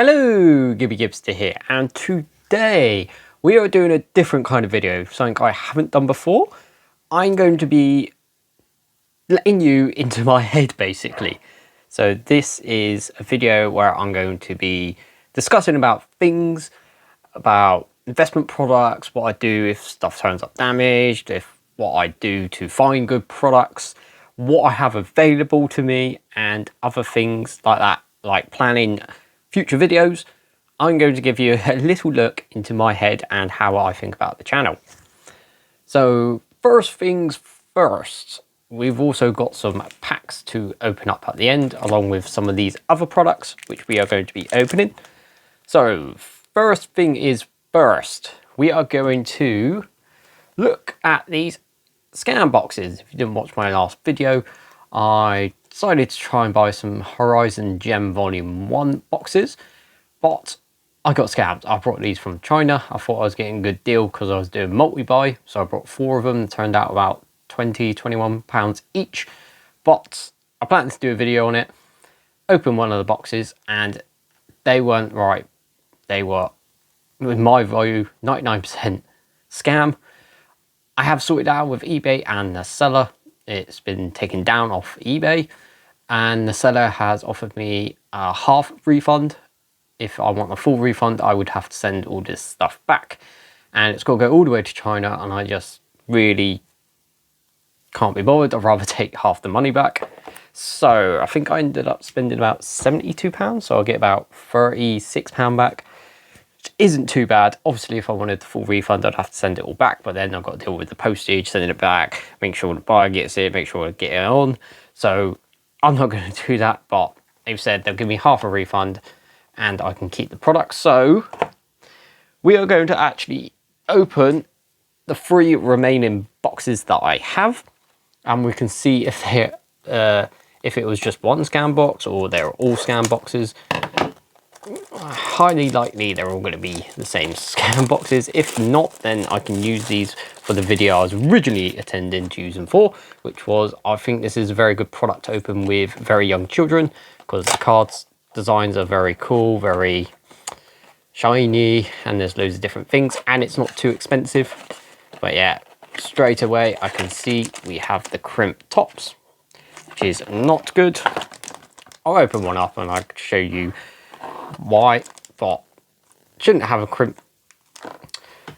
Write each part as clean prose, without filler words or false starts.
Hello, Gibby Gibster here, and today we are doing a different kind of video, something I haven't done before. I'm going to be letting you into my head, basically. So this is a video where I'm going to be discussing about things, about investment products, what I do if stuff turns up damaged, what I do to find good products, what I have available to me, and other things like that, like planning future videos. I'm going to give you a little look into my head and how I think about the channel. So first things first, we've also got some packs to open up at the end, along with some of these other products, which we are going to be opening. So first thing is first, we are going to look at these scam boxes. If you didn't watch my last video, I decided to try and buy some Horizon Gem Volume 1 boxes, but I got scammed. I brought these from China. I thought I was getting a good deal because I was doing multi-buy, so I brought 4 of them. It turned out about £21 each, but I planned to do a video on it. Opened one of the boxes and they weren't right. They were, with my value, 99% scam. I have sorted out with eBay and the seller. It's been taken down off eBay, and the seller has offered me a half refund. If I want a full refund, I would have to send all this stuff back, and it's got to go all the way to China, and I just really can't be bothered. I'd rather take half the money back. So I think I ended up spending about £72, so I'll get about £36 back, which isn't too bad. Obviously, if I wanted the full refund, I'd have to send it all back, but then I've got to deal with the postage, sending it back, make sure the buyer gets it, make sure I get it on. So I'm not going to do that, but they've said they'll give me half a refund and I can keep the product. So we are going to actually open the 3 remaining boxes that I have, and we can see if if it was just one scam box or they're all scam boxes. Highly likely they're all going to be the same scam boxes. If not, then I can use these for the video I was originally intending to use them for, which was, I think this is a very good product to open with very young children, because the cards designs are very cool, very shiny, and there's loads of different things, and it's not too expensive. But yeah, straight away I can see we have the crimp tops, which is not good. I'll open one up and I'll show you why, but shouldn't have a crimp,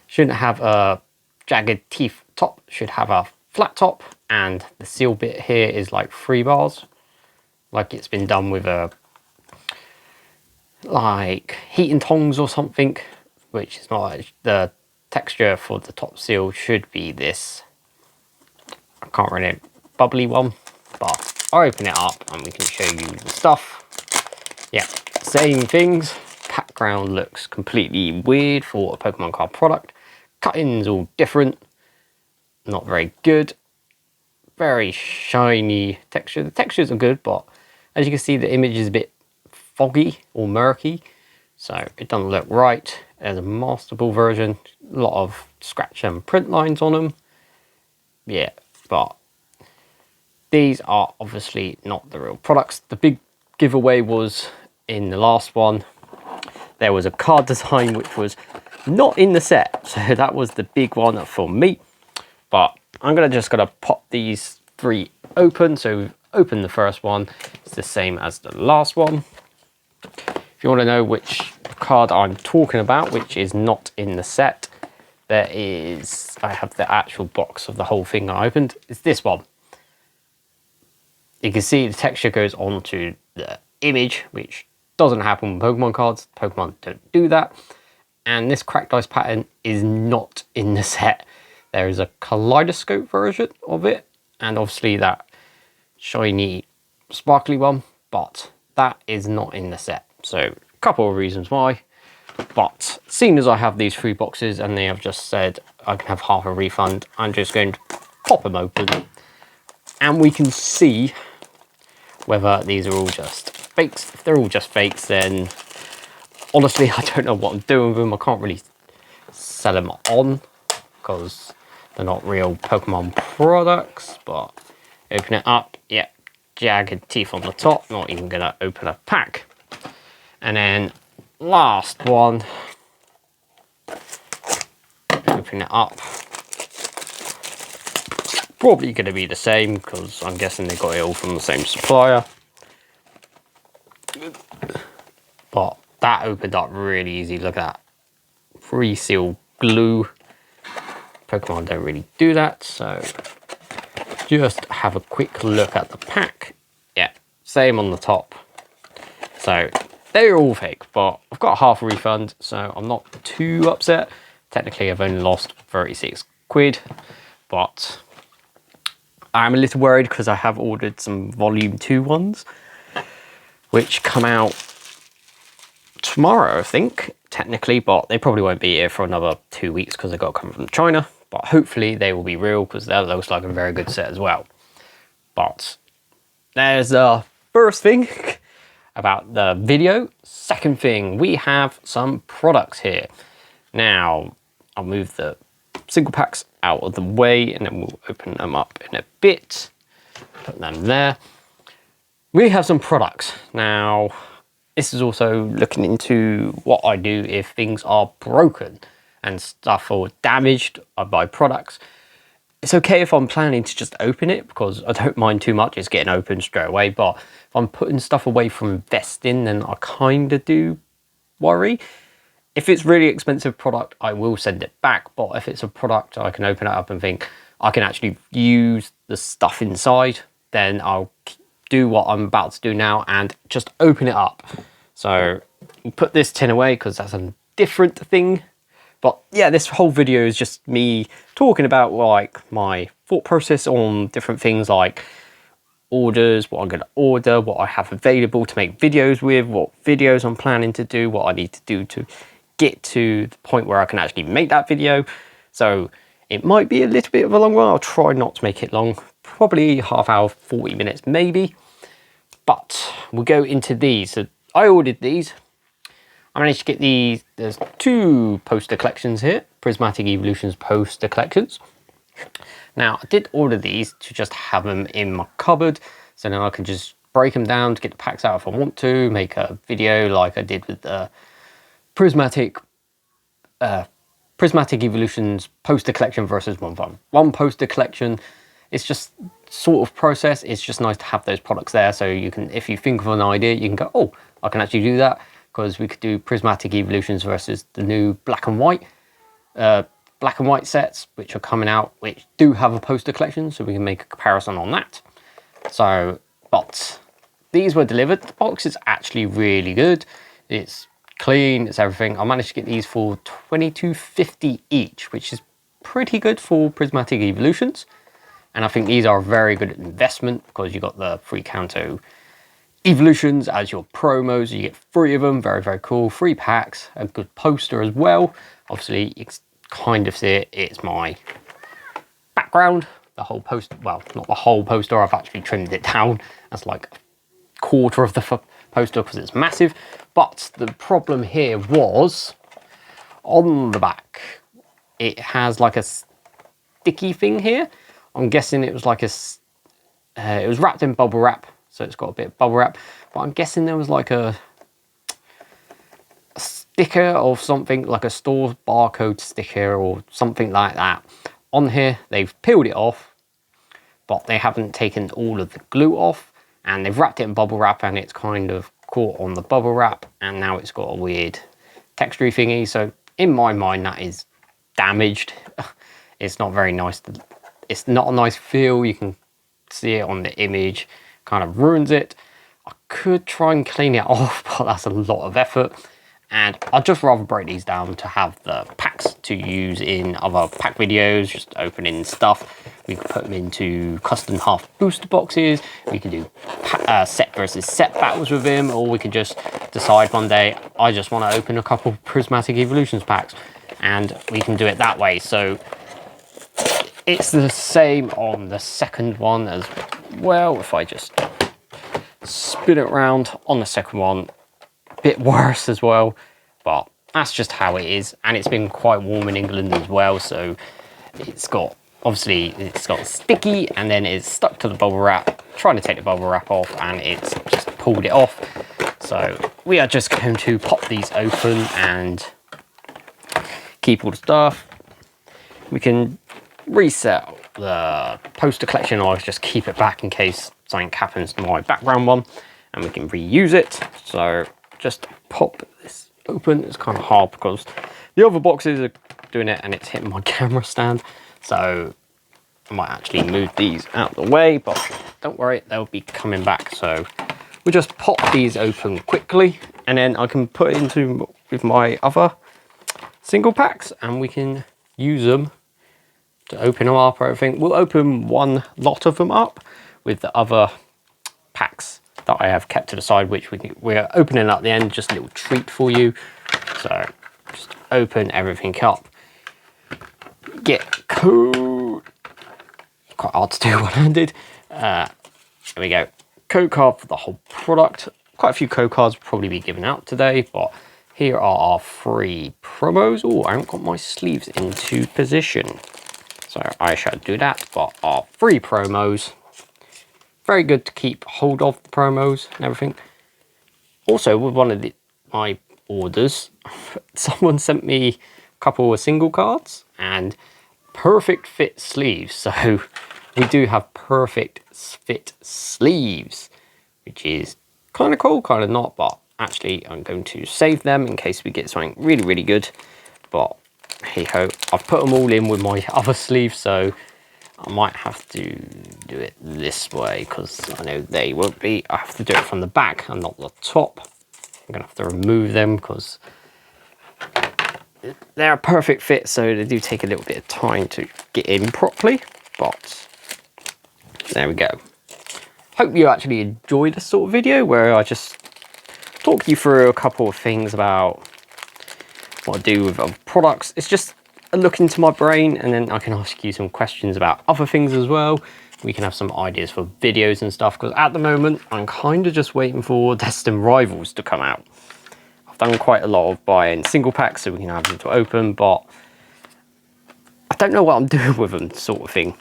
shouldn't have a jagged teeth top, should have a flat top, and the seal bit here is like 3 bars, like it's been done with a like heat and tongs or something, which is not like the texture for the top seal should be this, I can't really bubbly one, but I'll open it up and we can show you the stuff. Yeah, same things. Background looks completely weird for a Pokemon card product. Cutting's all different, not very good. Very shiny texture. The textures are good, but as you can see, the image is a bit foggy or murky, so it doesn't look right. There's a masterable version, a lot of scratch and print lines on them. Yeah, but these are obviously not the real products. The big giveaway was in the last one. There was a card design which was not in the set, so that was the big one for me. But I'm just gonna pop these 3 open. So we've opened the first one. It's the same as the last one. If you want to know which card I'm talking about, which is not in the set, there is, I have the actual box of the whole thing I opened. It's this one. You can see the texture goes onto the image, which doesn't happen with Pokemon cards. Pokemon don't do that. And this cracked ice pattern is not in the set. There is a kaleidoscope version of it, and obviously that shiny sparkly one, but that is not in the set. So a couple of reasons why, but seeing as I have these 3 boxes and they have just said I can have half a refund, I'm just going to pop them open and we can see whether these are all just fakes. If they're all just fakes, then honestly I don't know what I'm doing with them. I can't really sell them on because they're not real Pokemon products. But open it up, yeah, jagged teeth on the top, not even gonna open a pack. And then last one. Open it up. Probably going to be the same because I'm guessing they got it all from the same supplier. But that opened up really easy. Look at that. Pre-seal glue. Pokemon don't really do that, so just have a quick look at the pack. Yeah, same on the top. So they're all fake, but I've got half a refund, so I'm not too upset. Technically, I've only lost 36 quid, but I'm a little worried because I have ordered some Volume 2 ones, which come out tomorrow, I think, technically, but they probably won't be here for another 2 weeks because they've got to come from China. But hopefully they will be real because that looks like a very good set as well. But there's the first thing about the video. Second thing, we have some products here. Now, I'll move the single packs out of the way and then we'll open them up in a bit. Put them there. We have some products. Now, this is also looking into what I do if things are broken and stuff or damaged by products. It's okay if I'm planning to just open it because I don't mind too much. It's getting opened straight away. But if I'm putting stuff away from investing, then I kind of do worry. If it's really expensive product, I will send it back. But if it's a product I can open it up and think I can actually use the stuff inside, then I'll do what I'm about to do now and just open it up. So we'll put this tin away because that's a different thing. But yeah, this whole video is just me talking about like my thought process on different things like orders, what I'm going to order, what I have available to make videos with, what videos I'm planning to do, what I need to do to get to the point where I can actually make that video. So it might be a little bit of a long one. I'll try not to make it long, probably half hour, 40 minutes maybe. But we'll go into these. So I ordered these. I managed to get these. There's 2 poster collections here, Prismatic Evolutions poster collections. Now, I did order these to just have them in my cupboard, so now I can just break them down to get the packs out if I want to, make a video like I did with the Prismatic Evolutions poster collection versus one poster collection. It's just sort of process. It's just nice to have those products there, so you can, if you think of an idea, you can go, oh, I can actually do that. Because we could do Prismatic Evolutions versus the new black and white sets, which are coming out, which do have a poster collection, so we can make a comparison on that. So, but these were delivered. The box is actually really good. It's clean, it's everything. I managed to get these for $22.50 each, which is pretty good for Prismatic Evolutions. And I think these are a very good investment because you got the free Kanto Evolutions as your promos. You get 3 of them, very, very cool. 3 packs, a good poster as well. Obviously, you kind of see it. It's my background. The whole poster, well, not the whole poster. I've actually trimmed it down. That's like a quarter of the poster because it's massive. But the problem here was on the back, it has like a sticky thing here. I'm guessing it was like it was wrapped in bubble wrap. So it's got a bit of bubble wrap, but I'm guessing there was like a sticker or something, like a store barcode sticker or something like that on here. They've peeled it off, but they haven't taken all of the glue off, and they've wrapped it in bubble wrap, and it's kind of caught on the bubble wrap, and now it's got a weird texture thingy. So in my mind, that is damaged. It's not very nice. It's not a nice feel. You can see it on the image. Kind of ruins it. I could try and clean it off, but that's a lot of effort, and I'd just rather break these down to have the packs to use in other pack videos, just opening stuff. We could put them into custom half booster boxes. We can do set versus set battles with him, or we could just decide one day I just want to open a couple Prismatic Evolutions packs, and we can do it that way. So it's the same on the second one as well. If I just spin it around on the second one, a bit worse as well, but that's just how it is. And it's been quite warm in England as well, so it's got, obviously it's got sticky, and then it's stuck to the bubble wrap, trying to take the bubble wrap off, and it's just pulled it off. So we are just going to pop these open and keep all the stuff. We can reset the poster collection, or just keep it back in case something happens to my background one, and we can reuse it. So just pop this open. It's kind of hard because the other boxes are doing it and it's hitting my camera stand, so I might actually move these out of the way, but don't worry, they'll be coming back. So we just pop these open quickly, and then I can put it into with my other single packs, and we can use them to open them up or everything. We'll open one lot of them up with the other packs that I have kept to the side, which we're opening at the end, just a little treat for you. So just open everything up. Get code. Quite hard to do one-handed. There we go. Code card for the whole product. Quite a few code cards will probably be given out today, but here are our 3 promos. Oh, I haven't got my sleeves into position, so I shall do that. But our 3 promos. Very good to keep hold of the promos and everything. Also, with one of my orders, someone sent me a couple of single cards and perfect fit sleeves. So we do have perfect fit sleeves, which is kind of cool, kind of not, but actually I'm going to save them in case we get something really, really good. But hey ho, I've put them all in with my other sleeve, so I might have to do it this way because I know they won't be. I have to do it from the back and not the top. I'm gonna have to remove them because they're a perfect fit, so they do take a little bit of time to get in properly, but there we go. Hope you actually enjoyed this sort of video where I just talk you through a couple of things about what I do with other products. It's just a look into my brain, and then I can ask you some questions about other things as well. We can have some ideas for videos and stuff, because at the moment I'm kind of just waiting for Destined Rivals to come out. I've done quite a lot of buying single packs so we can have them to open, but I don't know what I'm doing with them, sort of thing.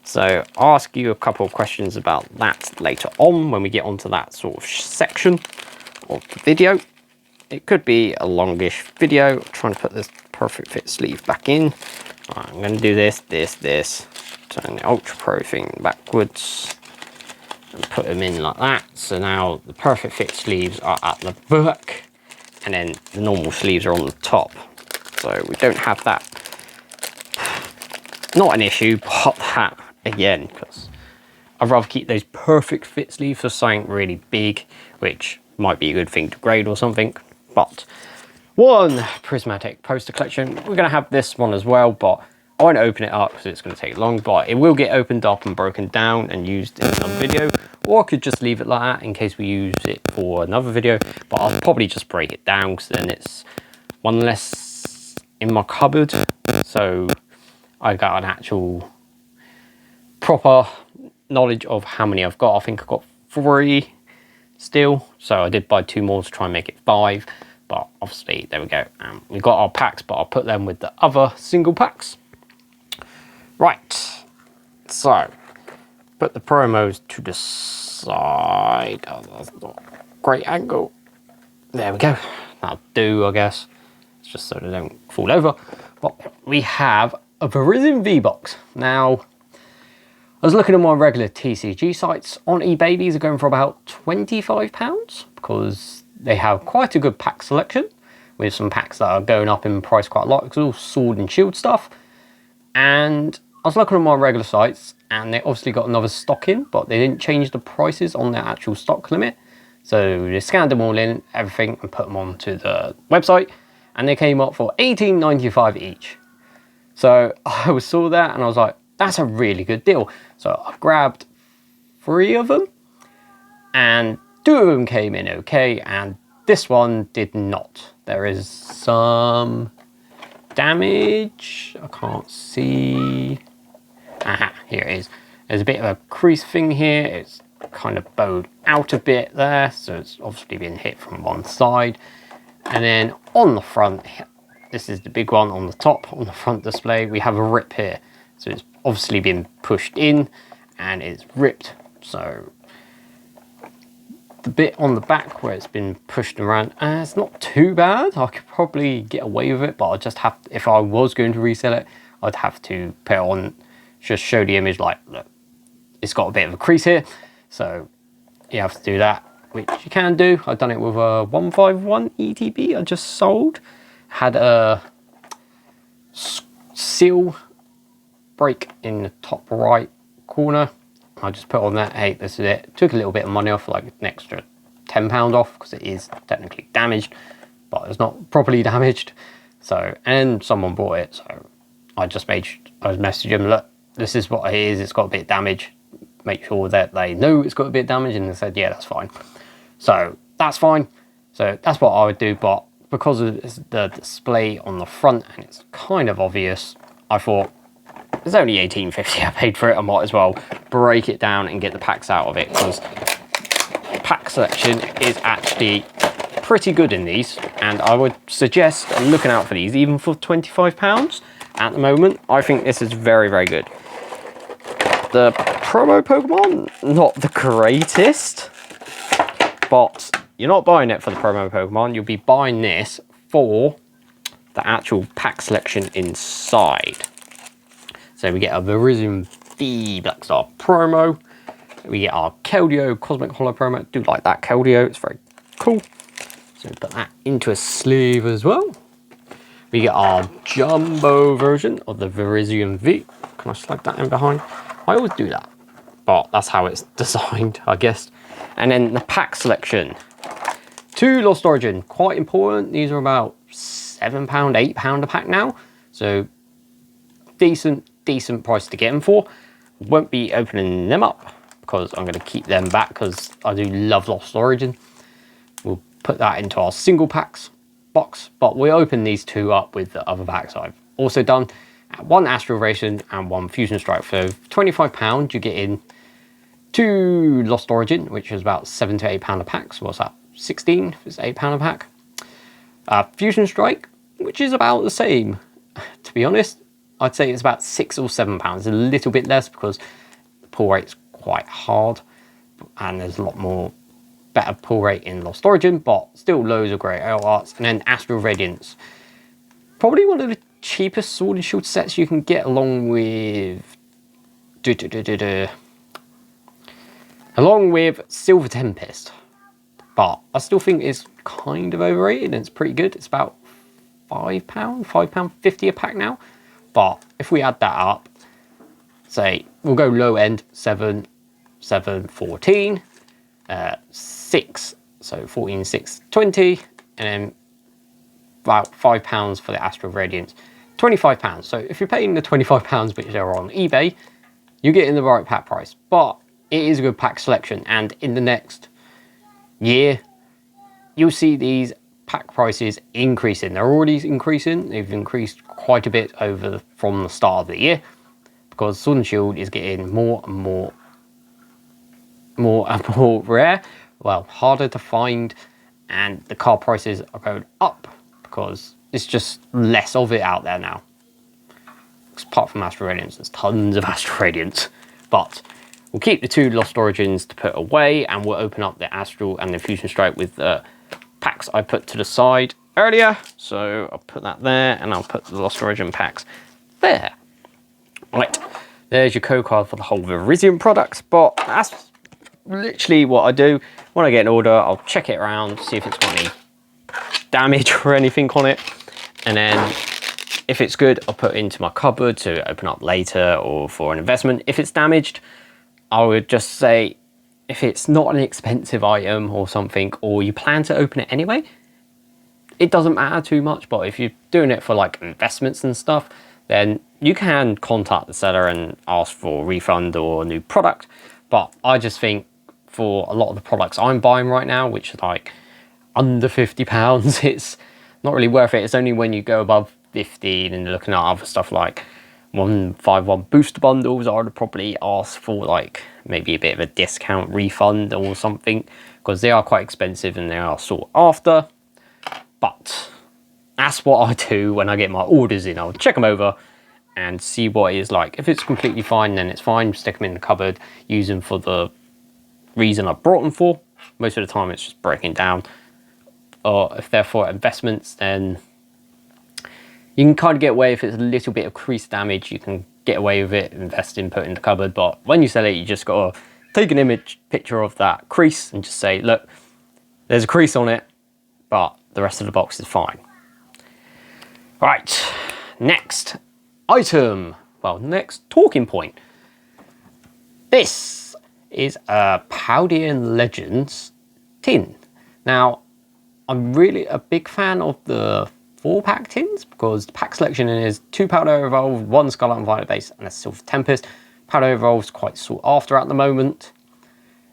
So I'll ask you a couple of questions about that later on when we get onto that sort of section of the video. It could be a longish video trying to put this perfect fit sleeve back in. Right, I'm going to do this, turn the Ultra Pro thing backwards and put them in like that. So now the perfect fit sleeves are at the back, and then the normal sleeves are on the top. So we don't have that. Not an issue, but that again, because I'd rather keep those perfect fit sleeves for something really big, which might be a good thing to grade or something. But one prismatic poster collection, we're going to have this one as well, but I won't open it up because it's going to take long, but it will get opened up and broken down and used in another video, or I could just leave it like that in case we use it for another video. But I'll probably just break it down because then it's one less in my cupboard, so I got an actual proper knowledge of how many I've got. I think I've got 3 still, so I did buy 2 more to try and make it 5. But obviously, there we go. We've got our packs, but I'll put them with the other single packs. Right, so put the promos to the side. Oh, that's not a great angle. There we go. That'll do, I guess. It's just so they don't fall over. But we have a Verizon V-Box. Now, I was looking at my regular TCG sites. On eBay, these are going for about £25 because they have quite a good pack selection with some packs that are going up in price quite a lot. It's all sword and shield stuff. And I was looking at my regular sites and they obviously got another stock in, but they didn't change the prices on their actual stock limit. So they scanned them all in, everything, and put them onto the website, and they came up for $18.95 each. So I saw that and I was like, that's a really good deal. So I grabbed 3 of them, and 2 of them came in okay, and this one did not. There is some damage. I can't see. Aha, here it is. There's a bit of a crease thing here. It's kind of bowed out a bit there, so it's obviously been hit from one side. And then on the front, this is the big one on the top, on the front display, we have a rip here. So it's obviously been pushed in and it's ripped. So the bit on the back where it's been pushed around, and it's not too bad. I could probably get away with it, but I just have to, if I was going to resell it, I'd have to put it on, just show the image like, look, it's got a bit of a crease here, so you have to do that, which you can do. I've done it with a 151 ETB I just sold. Had a seal break in the top right corner. I just put on that, hey, this is it. Took a little bit of money off, like an extra £10 off, because it is technically damaged, but it's not properly damaged. So, and someone bought it, so I messaged them, look, this is what it is, it's got a bit of damage. Make sure that they know it's got a bit of damage, and they said, yeah, that's fine. So that's fine. So that's what I would do, but because of the display on the front and it's kind of obvious, I thought, it's only $18.50 I paid for it, I might as well break it down and get the packs out of it, because pack selection is actually pretty good in these, and I would suggest looking out for these, even for £25 at the moment. I think this is very, very good. The promo Pokemon, not the greatest, but you're not buying it for the promo Pokemon, you'll be buying this for the actual pack selection inside. So we get a Virizion V Black Star promo. We get our Keldeo Cosmic Holo promo. I do like that Keldeo, it's very cool. So we put that into a sleeve as well. We get our jumbo version of the Virizion V. Can I slide that in behind? I always do that, but that's how it's designed, I guess. And then the pack selection. 2 Lost Origin, quite important. These are about £7, £8 a pack now. So decent price to get them for. Won't be opening them up because I'm going to keep them back because I do love Lost Origin. We'll put that into our single packs box, but we'll open these 2 up with the other packs I've also done. 1 Astral Ration and 1 Fusion Strike. For £25 you get in 2 Lost Origin, which is about £7 to £8 a pack. So what's that, 16 if it's £8 a pack. Fusion Strike, which is about the same, to be honest. I'd say it's about £6 or £7, a little bit less because the pull rate's quite hard and there's a lot more better pull rate in Lost Origin, but still loads of great arts. And then Astral Radiance, probably one of the cheapest Sword and Shield sets you can get, along with Silver Tempest. But I still think it's kind of overrated and it's pretty good. It's about £5.50 a pack now. But if we add that up, say we'll go low end 7, 14, 6, so 14, 6, 20, and then about £5 for the Astral Radiance, £25. So if you're paying the £25 which are on eBay, you're getting the right pack price. But it is a good pack selection, and in the next year, you'll see these pack prices increasing. They're already increasing. They've increased quite a bit from the start of the year, because Sword and Shield is getting more and more rare, well, harder to find, and the card prices are going up because it's just less of it out there now. Apart from Astral Radiance, there's tons of Astral Radiance, but we'll keep the 2 Lost Origins to put away, and we'll open up the Astral and the Fusion Strike with the packs I put to the side earlier. So I'll put that there, and I'll put the Lost Origin packs there. Right, there's your code card for the whole Virizion products, but that's literally what I do. When I get an order, I'll check it around, see if it's got any damage or anything on it, and then if it's good, I'll put it into my cupboard to open up later or for an investment. If it's damaged, I would just say, if it's not an expensive item or something, or you plan to open it anyway, it doesn't matter too much. But if you're doing it for like investments and stuff, then you can contact the seller and ask for a refund or a new product. But I just think for a lot of the products I'm buying right now, which is like under £50, it's not really worth it. It's only when you go above 50 and looking at other stuff like 151 booster bundles, I would probably ask for like maybe a bit of a discount refund or something, because they are quite expensive and they are sought after. But that's what I do when I get my orders in. I'll check them over and see what it is like. If it's completely fine, then it's fine. Stick them in the cupboard, use them for the reason I brought them for. most of the time it's just breaking down. Or if they're for investments, then you can kind of get away if it's a little bit of crease damage. You can get away with it, invest in, put it in the cupboard. But when you sell it, you just got to take an picture of that crease and just say, look, there's a crease on it, but the rest of the box is fine. Right, next item. Well, next talking point. This is a Paldean Legends tin. Now, I'm really a big fan of the 4-pack tins because the pack selection is 2 Powder Evolved, 1 Scarlet and Violet base, and a Silver Tempest. Powder Evolved is quite sought after at the moment.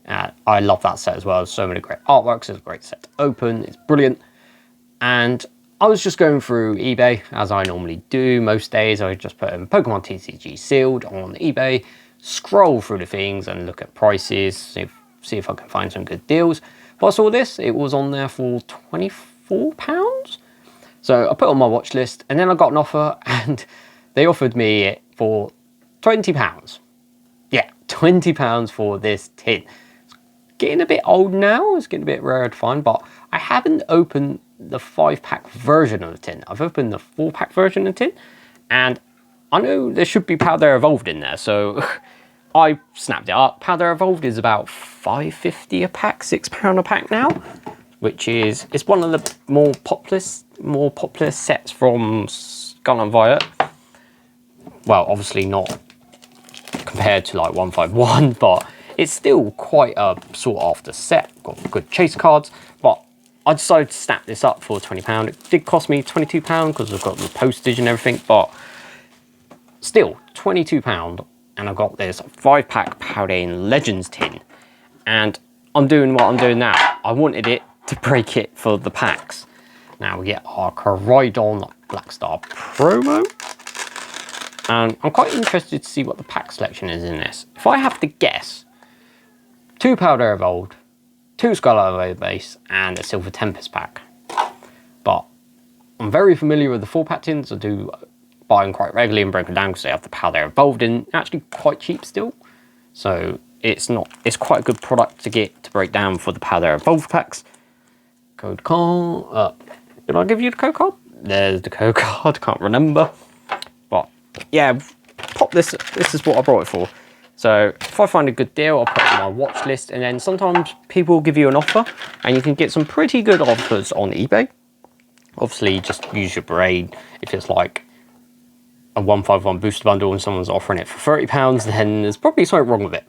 I love that set as well. There's so many great artworks. It's a great set to open. It's brilliant. And I was just going through eBay, as I normally do most days. I just put in Pokemon TCG Sealed on eBay, scroll through the things and look at prices, see if I can find some good deals. When I saw this, it was on there for £24. So I put it on my watch list, and then I got an offer, and they offered me it for £20. Yeah, £20 for this tin. It's getting a bit old now. It's getting a bit rare to find, but I haven't opened the 5-pack version of the tin. I've opened the 4-pack version of the tin, and I know there should be Powder Evolved in there, so I snapped it up. Powder Evolved is about £5.50 a pack, £6 a pack now, which is, it's one of the more popular sets from Scarlet and Violet. Well, obviously not compared to like 151, but it's still quite a sought after set. Got good chase cards, but I decided to snap this up for £20. It did cost me £22 because I've got the postage and everything, but still £22. And I've got this 5-pack Paldean Legends tin. And I'm doing what I'm doing now. I wanted it to break it for the packs. Now we get our Coridon Blackstar promo. And I'm quite interested to see what the pack selection is in this. If I have to guess, 2 Powder Evolved, 2 Scarlet base, and a Silver Tempest pack. But I'm very familiar with the 4-pack tins. I do buy them quite regularly and break them down because they have the Powder Evolved in. Actually quite cheap still. So it's quite a good product to get to break down for the Powder Evolved packs. Code card. Did I give you the code card? There's the code card. Can't remember. But yeah, pop this. This is what I brought it for. So if I find a good deal, I'll put it on my watch list. And then sometimes people will give you an offer, and you can get some pretty good offers on eBay. Obviously, just use your brain. If it's like a 151 booster bundle and someone's offering it for £30, then there's probably something wrong with it.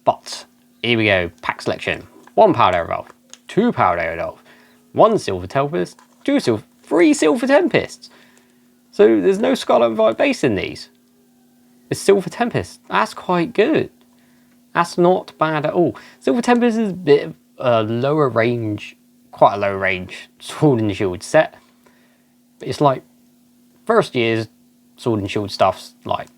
But here we go. Pack selection: 1 Powder Evolved, 2 Powder Evolved, 1 Silver Tempest, 3 Silver Tempests. So there's no Scarlet and Violet base in these. It's Silver Tempest. That's quite good. That's not bad at all. Silver Tempest is a bit of a lower range, quite a low range Sword and Shield set. But it's like first year's Sword and Shield stuff's like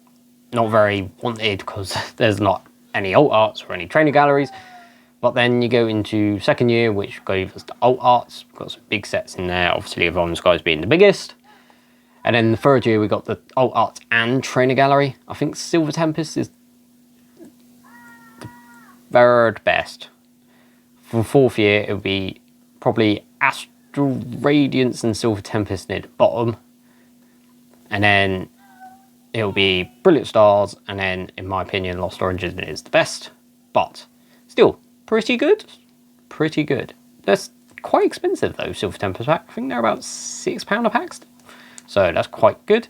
not very wanted because there's not any alt arts or any trainer galleries. But then you go into second year, which gave us the alt arts. We've got some big sets in there, obviously Evolving Skies being the biggest. And then the third year we got the alt arts and trainer gallery. I think Silver Tempest is the third best. For fourth year it would be probably Astral Radiance and Silver Tempest near the bottom. And then it'll be Brilliant Stars, and then in my opinion Lost Origin is the best. But still, pretty good. Pretty good. That's quite expensive though, Silver Tempest pack. I think they're about £6 a pack still. So that's quite good.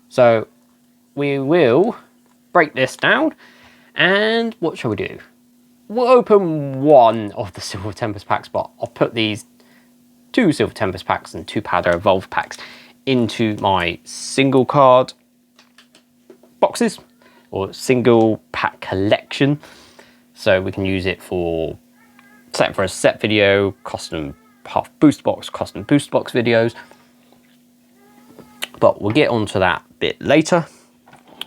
So we will break this down, and what shall we do? We'll open 1 of the Silver Tempest packs, but I'll put these 2 Silver Tempest packs and 2 Powder Evolved packs into my single card boxes, or single pack collection. So we can use it for a set video, custom half booster box, custom booster box videos. But we'll get onto that a bit later.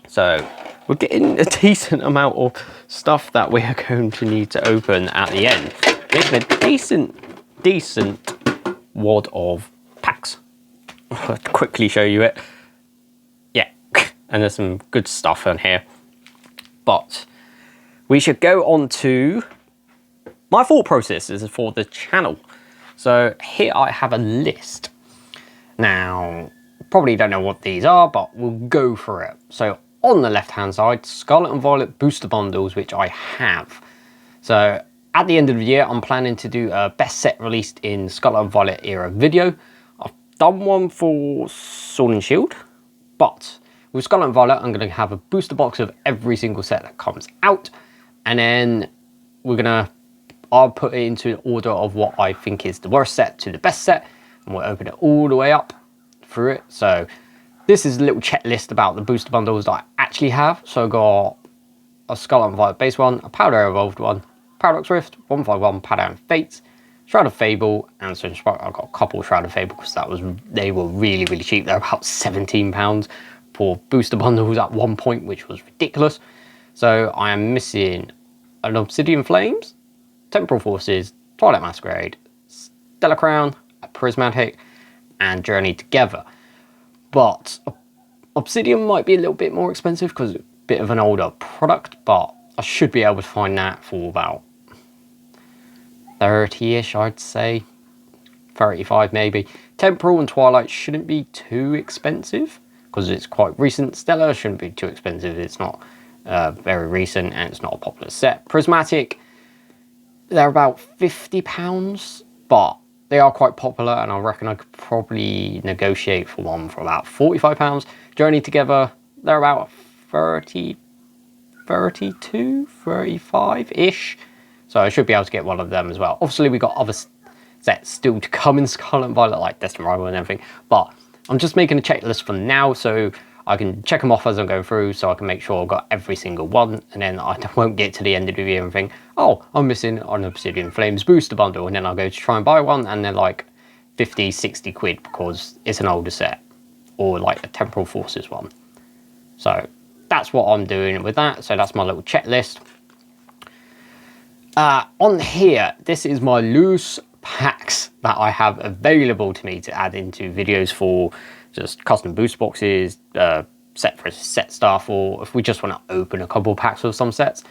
So we're getting a decent amount of stuff that we are going to need to open at the end. Making a decent wad of packs. I'll quickly show you it. Yeah, and there's some good stuff in here. But we should go on to my thought process is for the channel. So here I have a list. Now, probably don't know what these are, but we'll go for it. So on the left hand side, Scarlet and Violet booster bundles, which I have. So at the end of the year, I'm planning to do a best set released in Scarlet and Violet era video. I've done one for Sword and Shield, but with Scarlet and Violet, I'm going to have a booster box of every single set that comes out. And then I'll put it into order of what I think is the worst set to the best set. And we'll open it all the way up through it. So this is a little checklist about the booster bundles that I actually have. So I've got a Scarlet and Violet base one, a Powder Evolved one, Paradox Rift, 151 Pattern Fates, Shroud of Fable, and so I've got a couple of Shroud of Fable because they were really, really cheap. They're about £17 for booster bundles at one point, which was ridiculous. So I am missing an Obsidian Flames, Temporal Forces, Twilight Masquerade, Stellar Crown, a Prismatic, and Journey Together. But Obsidian might be a little bit more expensive because it's a bit of an older product, but I should be able to find that for about 30-ish, I'd say. 35 maybe. Temporal and Twilight shouldn't be too expensive because it's quite recent. Stellar shouldn't be too expensive. It's not very recent and it's not a popular set. Prismatic, they're about £50, but they are quite popular and I reckon I could probably negotiate for one for about £45. Journey Together, they're about 30, 32, 35-ish. So I should be able to get one of them as well. Obviously, we got other sets still to come in Scarlet and Violet, like Destined Rival and everything. But I'm just making a checklist for now, so I can check them off as I'm going through, so I can make sure I've got every single one. And then I won't get to the end of the year and think, oh, I'm missing an Obsidian Flames booster bundle. And then I'll go to try and buy one, and they're like 50, 60 quid because it's an older set. Or like a Temporal Forces one. So that's what I'm doing with that. So that's my little checklist. On here, this is my loose packs that I have available to me to add into videos for just custom booster boxes, set for set stuff, or if we just want to open a couple packs of some sets.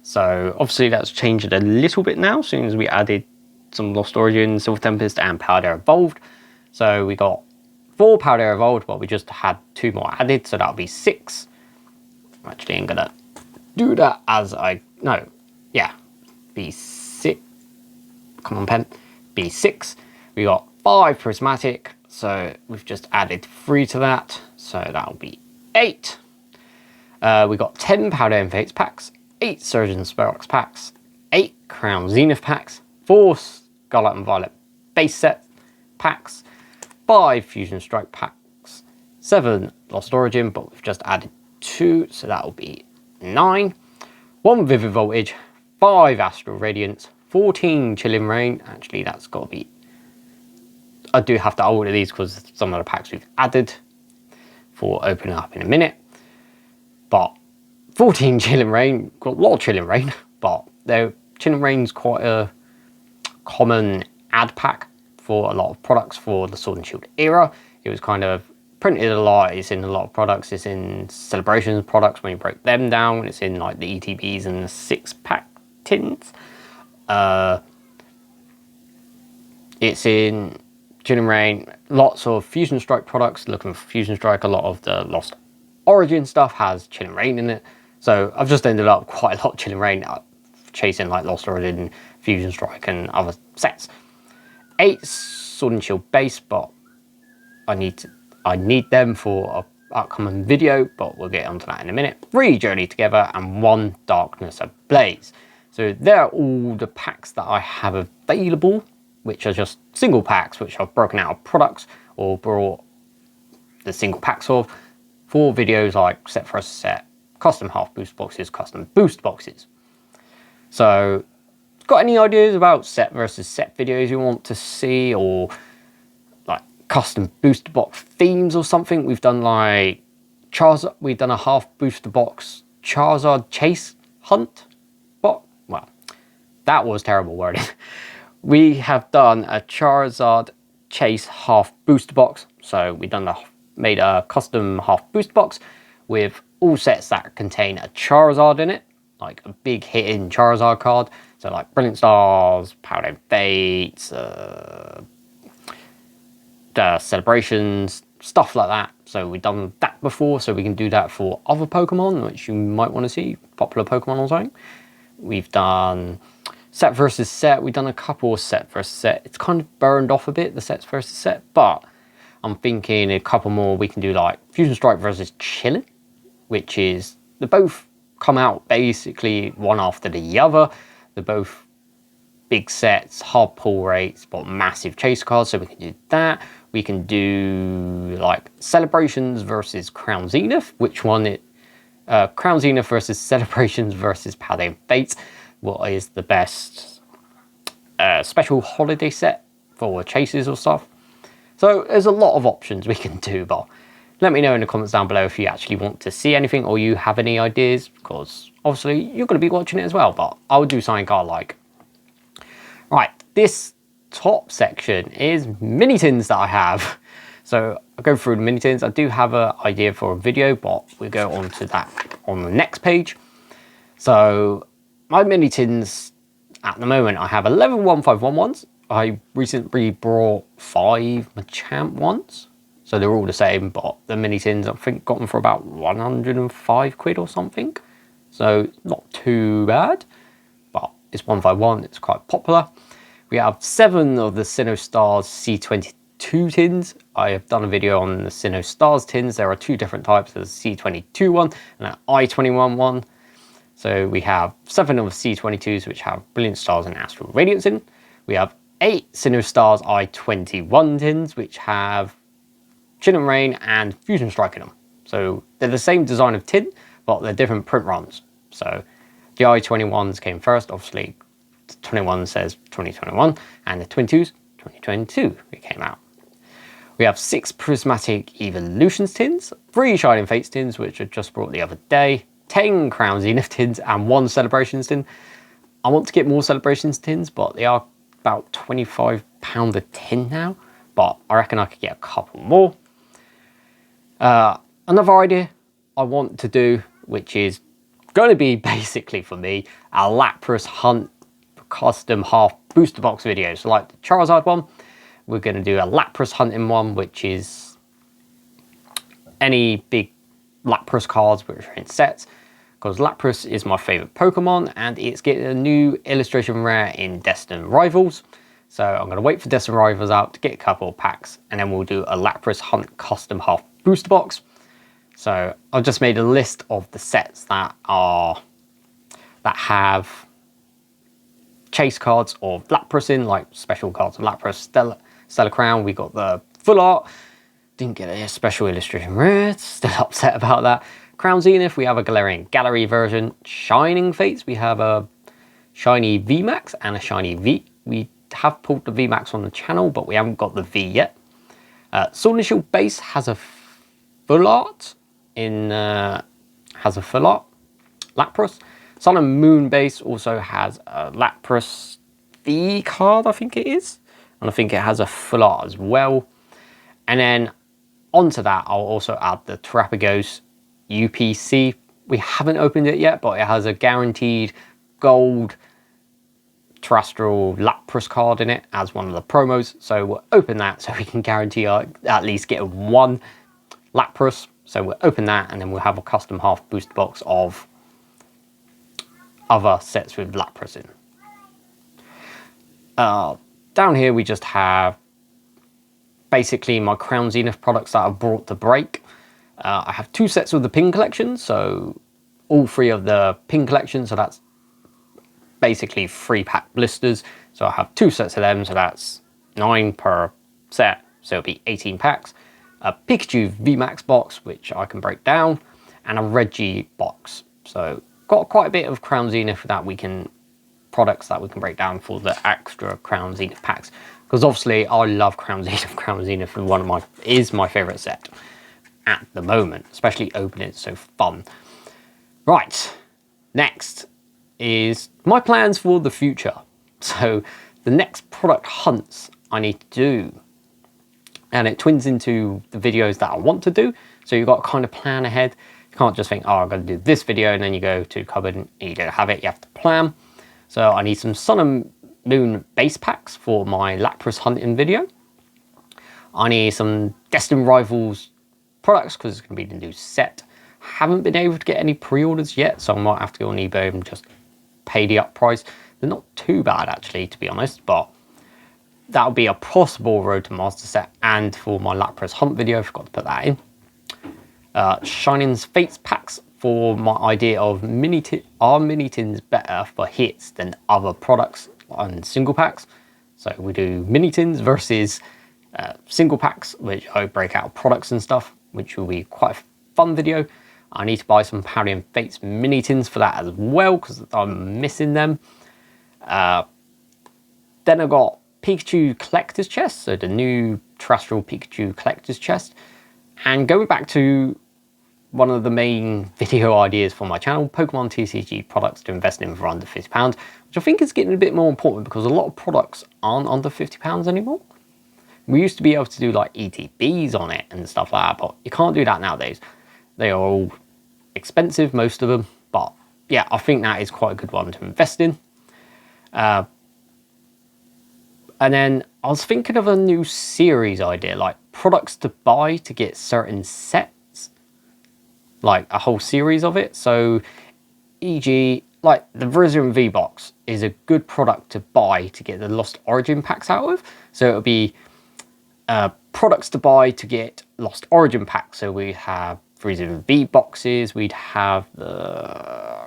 So obviously that's changed a little bit now, as soon as we added some Lost Origin, Silver Tempest, and Powder Evolved. So we got 4 Powder Evolved, but we just had 2 more added, so that'll be 6. Actually, I'm gonna do that as be 6. Come on, pen. Be 6. We got 5 Prismatic, so we've just added 3 to that, so that'll be 8. We got 10 Powder and Fates packs, 8 Surgeon Sparrox packs, 8 Crown Zenith packs, 4 Scarlet and Violet base set packs, 5 Fusion Strike packs, 7 Lost Origin, but we've just added 2, so that'll be 9. 1 Vivid Voltage, 5 Astral Radiance, 14 Chilling Rain. Actually, that's got to be... I do have to order these because some of the packs we've added for opening up in a minute. But 14 Chilling Rain, got a lot of Chilling Rain, but Chilling Rain's quite a common ad pack for a lot of products for the Sword and Shield era. It was kind of printed a lot. It's in a lot of products. It's in Celebrations products when you break them down. It's in like the ETBs and the 6-pack tins. It's in Chilling Rain, lots of Fusion Strike products. Looking for Fusion Strike, a lot of the Lost Origin stuff has Chilling Rain in it. So I've just ended up quite a lot of Chilling Rain, chasing like Lost Origin, Fusion Strike and other sets. 8 Sword and Shield base, but I need them for an upcoming video, but we'll get onto that in a minute. 3 Journey Together and 1 Darkness Ablaze. So they're all the packs that I have available, which are just single packs, which I've broken out of products or brought the single packs of for videos like set for a set, custom half boost boxes, custom boost boxes. So, got any ideas about set versus set videos you want to see, or like custom booster box themes or something? We've done like Charizard, we've done a half booster box Charizard chase hunt. Well, that was terrible wording. We have done a Charizard chase half booster box. So we made a custom half booster box with all sets that contain a Charizard in it, like a big hitting Charizard card. So like Brilliant Stars, Paladin Fates, the Celebrations, stuff like that. So we've done that before, so we can do that for other Pokemon, which you might want to see, popular Pokemon or something. We've done set versus set. We've done a couple of set versus set. It's kind of burned off a bit, the sets versus set, but I'm thinking a couple more we can do, like Fusion Strike versus Chillin', which is, they both come out basically one after the other. They're both big sets, hard pull rates, but massive chase cards, so we can do that. We can do like Celebrations versus Crown Zenith, which one it, Crown Zenith versus Celebrations versus Paladin Fates. What is the best special holiday set for chases or stuff? So there's a lot of options we can do, but let me know in the comments down below if you actually want to see anything or you have any ideas, because obviously you're going to be watching it as well, but I'll do something I like. Right, this top section is mini tins that I have. So I'll go through the mini tins. I do have an idea for a video, but we'll go on to that on the next page. So my mini tins at the moment, I have 11 151 ones. I recently brought 5 Machamp ones. So they're all the same, but the mini tins I think got them for about 105 quid or something. So not too bad, but it's 151, it's quite popular. We have 7 of the Sinnoh Stars C22 tins. I have done a video on the Sinnoh Stars tins. There are 2 different types, there's a C22 one and an I21 one. So we have 7 of the C22s which have Brilliant Stars and Astral Radiance in. We have 8 Sinnoh Stars I21 tins which have Chin and Rain and Fusion Strike in them. So they're the same design of tin, but they're different print runs. So the I21s came first, obviously 21 says 2021, and the 22s 2022 it came out. We have 6 Prismatic Evolutions tins, 3 Shining Fates tins which I just brought the other day, 10 Crown Zenith tins and 1 Celebrations tin. I want to get more Celebrations tins, but they are about £25 a tin now, but I reckon I could get a couple more. Another idea I want to do, which is going to be basically for me, a Lapras Hunt custom half booster box video. So like the Charizard one, we're going to do a Lapras hunting one, which is any big Lapras cards which are in sets, because Lapras is my favourite Pokemon and it's getting a new illustration rare in Destined Rivals. So I'm going to wait for Destined Rivals out to get a couple of packs, and then we'll do a Lapras Hunt custom half booster box. So I've just made a list of the sets that have chase cards of Lapras in, like special cards of Lapras, Stellar Crown. We got the full art, didn't get a special illustration rare, still upset about that. Crown Zenith, we have a Galarian Gallery version. Shining Fates, we have a shiny VMAX and a shiny V. We have pulled the VMAX on the channel, but we haven't got the V yet. Sword and Shield base has a full art Lapras. Sun and Moon base also has a Lapras V card, I think it is, and I think it has a full art as well. And then onto that, I'll also add the Terrapagos UPC. We haven't opened it yet, but it has a guaranteed gold terrestrial Lapras card in it as one of the promos. So we'll open that so we can guarantee at least get 1 Lapras. So we'll open that and then we'll have a custom half booster box of other sets with Lapras in. Down here we just have basically my Crown Zenith products that I've brought to break. I have 2 sets of the pin collection, so all 3 of the pin collection, so that's basically 3 pack blisters. So I have 2 sets of them, so that's 9 per set, so it'll be 18 packs. A Pikachu VMAX box, which I can break down, and a Reggie box. So got quite a bit of Crown Zenith products that we can break down for the extra Crown Zenith packs, because obviously I love Crown Zenith. Crown Zenith is my favourite set at the moment, especially opening it's so fun. Right, next is my plans for the future. So the next product hunts I need to do, and it twins into the videos that I want to do. So you've got to kind of plan ahead. You can't just think, oh, I'm going to do this video, and then you go to the cupboard and you don't have it. You have to plan. So I need some Sun and Moon base packs for my Lapras hunting video. I need some Destined Rivals products because it's going to be the new set. Haven't been able to get any pre-orders yet, so I might have to go on eBay and just pay the up price. They're not too bad actually, to be honest, but that would be a possible Road to Master set. And for my Lapras hunt video, I forgot to put that in. Shining's Fates packs for my idea of are mini tins better for hits than other products on single packs. So we do mini tins versus single packs, which I break out products and stuff, which will be quite a fun video. I need to buy some Paldean Fates mini tins for that as well, because I'm missing them. Then I got Pikachu Collector's Chest, so the new Terrestrial Pikachu Collector's Chest. And going back to one of the main video ideas for my channel, Pokemon TCG products to invest in for under £50, which I think is getting a bit more important because a lot of products aren't under £50 anymore. We used to be able to do like ETBs on it and stuff like that, but you can't do that nowadays. They are all expensive, most of them, but yeah, I think that is quite a good one to invest in. And then I was thinking of a new series idea, like products to buy to get certain sets, like a whole series of it. So, e.g., like the Verizon V-Box is a good product to buy to get the Lost Origin packs out of. So it'll be products to buy to get Lost Origin packs. So we have Verizon V-Boxes, we'd have the...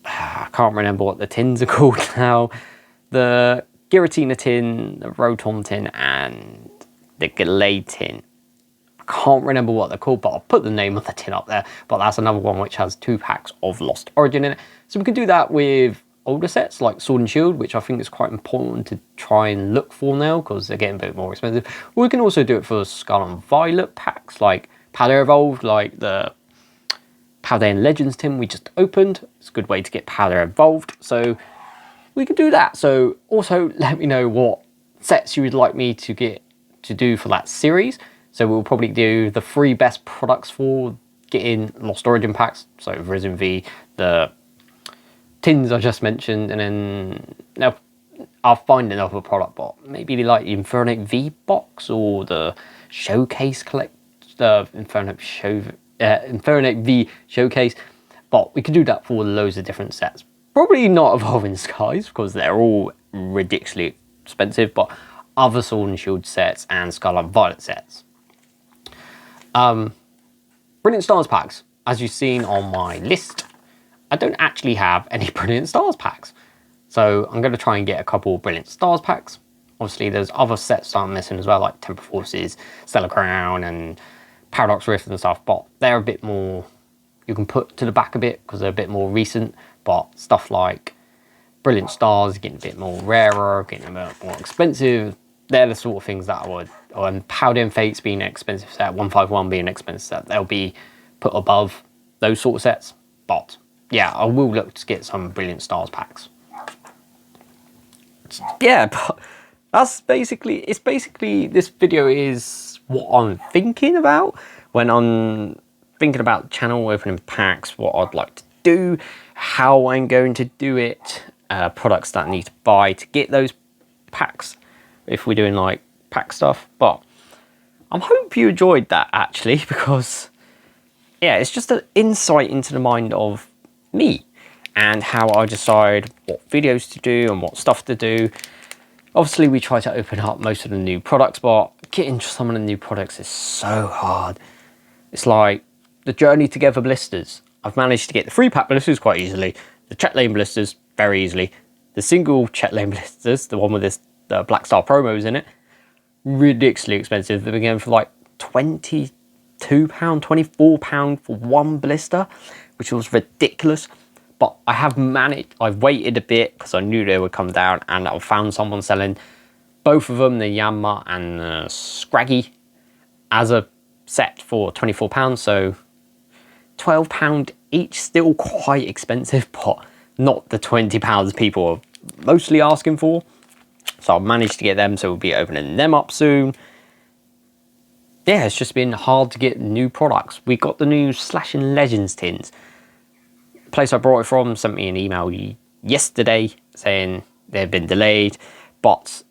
I can't remember what the tins are called now. The Giratina tin, the Rotom tin, and the Gallade tin. I can't remember what they're called, but I'll put the name of the tin up there. But that's another one which has 2 packs of Lost Origin in it. So we could do that with older sets like Sword and Shield, which I think is quite important to try and look for now because they're getting a bit more expensive. We can also do it for Scarlet and Violet packs like Powder Evolved, like the Paldean Legends tin we just opened. It's a good way to get Powder Evolved. So we could do that. So also let me know what sets you would like me to do for that series. So we'll probably do the 3 best products for getting Lost Origin packs. So Verizon V, the tins I just mentioned, and then now I'll find another product, but maybe like the Infernape V box or the Showcase the Infernape V Showcase. But we could do that for loads of different sets. Probably not Evolving Skies because they're all ridiculously expensive, but other Sword and Shield sets and Scarlet and Violet sets. Brilliant Stars packs. As you've seen on my list, I don't actually have any Brilliant Stars packs. So I'm going to try and get a couple of Brilliant Stars packs. Obviously, there's other sets that I'm missing as well, like Temper Forces, Stellar Crown, and Paradox Rift and stuff, but they're a bit more, you can put to the back a bit because they're a bit more recent. But stuff like Brilliant Stars getting a bit more rarer, getting a bit more expensive. They're the sort of things that I would, and Paldean Fates being an expensive set, 151 being an expensive set, they'll be put above those sort of sets. But yeah, I will look to get some Brilliant Stars packs. Yeah, but that's basically, this video is what I'm thinking about when I'm thinking about channel opening packs, what I'd like to do, how I'm going to do it, products that I need to buy to get those packs if we're doing like pack stuff. But I hope you enjoyed that actually, because yeah, it's just an insight into the mind of me and how I decide what videos to do and what stuff to do. Obviously we try to open up most of the new products, but getting some of the new products is so hard. It's like the Journey Together blisters. I've managed to get the 3-pack blisters quite easily, the Chet Lane blisters very easily, the single Chet Lane blisters, the one with the Black Star promos in it, ridiculously expensive. They're going for like £22, £24 for one blister, which was ridiculous. But I have managed, I've waited a bit because I knew they would come down, and I found someone selling both of them, the Yanma and the Scraggy, as a set for £24. So £12 each, still quite expensive, but not the £20 people are mostly asking for. So I've managed to get them, so we'll be opening them up soon. Yeah, it's just been hard to get new products. We got the new Slashing Legends tins. place I brought it from sent me an email yesterday saying they've been delayed, but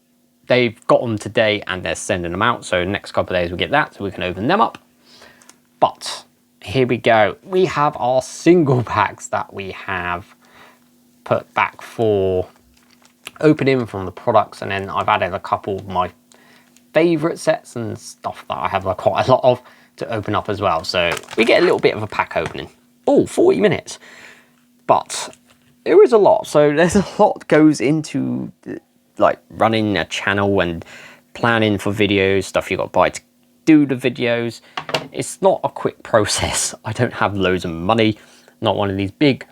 they've got them today and they're sending them out. So next couple of days we'll get that so we can open them up. But here we go. We have our single packs that we have put back for opening from the products, and then I've added a couple of my favorite sets and stuff that I have quite a lot of to open up as well. So we get a little bit of a pack opening. Oh, 40 minutes. But there is a lot. So there's a lot goes into like running a channel and planning for videos, stuff you got to buy to do the videos. It's not a quick process. I don't have loads of money. Not one of these big